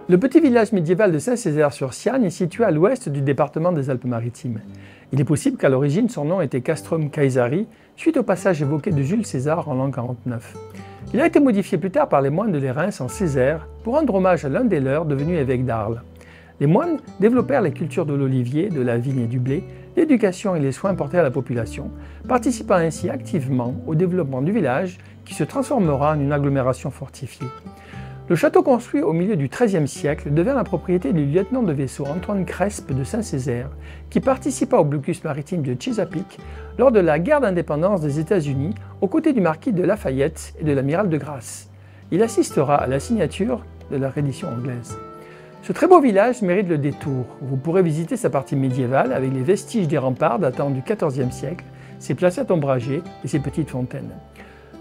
Le petit village médiéval de Saint-Césaire-sur-Siagne est situé à l'ouest du département des Alpes-Maritimes. Il est possible qu'à l'origine son nom était Castrum Caesari, suite au passage évoqué de Jules César en l'an 49. Il a été modifié plus tard par les moines de Lérins en Césaire pour rendre hommage à l'un des leurs devenu évêque d'Arles. Les moines développèrent les cultures de l'olivier, de la vigne et du blé, l'éducation et les soins portés à la population, participant ainsi activement au développement du village qui se transformera en une agglomération fortifiée. Le château construit au milieu du XIIIe siècle devint la propriété du lieutenant de vaisseau Antoine Crespe de Saint-Césaire, qui participa au blocus maritime de Chesapeake lors de la guerre d'indépendance des États-Unis aux côtés du marquis de Lafayette et de l'amiral de Grasse. Il assistera à la signature de la reddition anglaise. Ce très beau village mérite le détour. Vous pourrez visiter sa partie médiévale avec les vestiges des remparts datant du XIVe siècle, ses placettes ombragées et ses petites fontaines.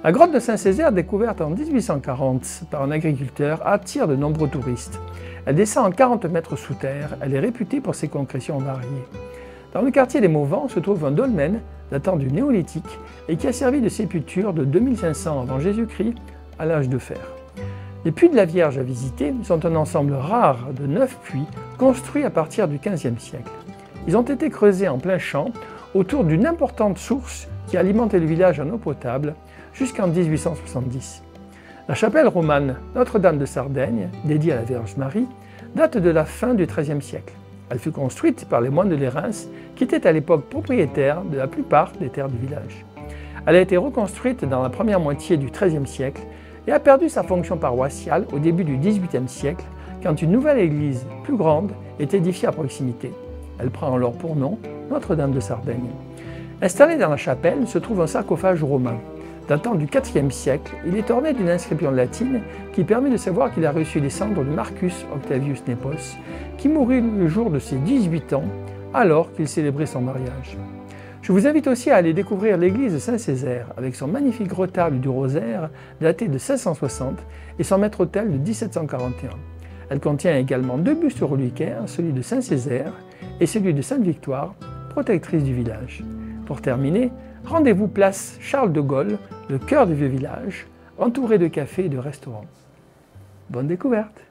La grotte de Saint-Césaire, découverte en 1840 par un agriculteur, attire de nombreux touristes. Elle descend en 40 mètres sous terre, elle est réputée pour ses concrétions variées. Dans le quartier des Mauvans se trouve un dolmen datant du néolithique et qui a servi de sépulture de 2500 avant Jésus-Christ à l'âge de fer. Les puits de la Vierge à visiter sont un ensemble rare de 9 puits construits à partir du XVe siècle. Ils ont été creusés en plein champ autour d'une importante source qui alimentait le village en eau potable jusqu'en 1870. La chapelle romane Notre-Dame de Sardaigne, dédiée à la Vierge Marie, date de la fin du XIIIe siècle. Elle fut construite par les moines de Lérins qui étaient à l'époque propriétaires de la plupart des terres du village. Elle a été reconstruite dans la première moitié du XIIIe siècle et a perdu sa fonction paroissiale au début du XVIIIe siècle quand une nouvelle église plus grande est édifiée à proximité. Elle prend alors pour nom Notre-Dame de Sardaigne. Installé dans la chapelle se trouve un sarcophage romain. Datant du IVe siècle, il est orné d'une inscription latine qui permet de savoir qu'il a reçu les cendres de Marcus Octavius Nepos, qui mourut le jour de ses 18 ans, alors qu'il célébrait son mariage. Je vous invite aussi à aller découvrir l'église de Saint-Césaire, avec son magnifique retable du rosaire daté de 1660 et son maître-autel de 1741. Elle contient également 2 bustes reliquaires, celui de Saint-Césaire et celui de Sainte-Victoire, protectrice du village. Pour terminer, rendez-vous place Charles de Gaulle, le cœur du vieux village, entouré de cafés et de restaurants. Bonne découverte!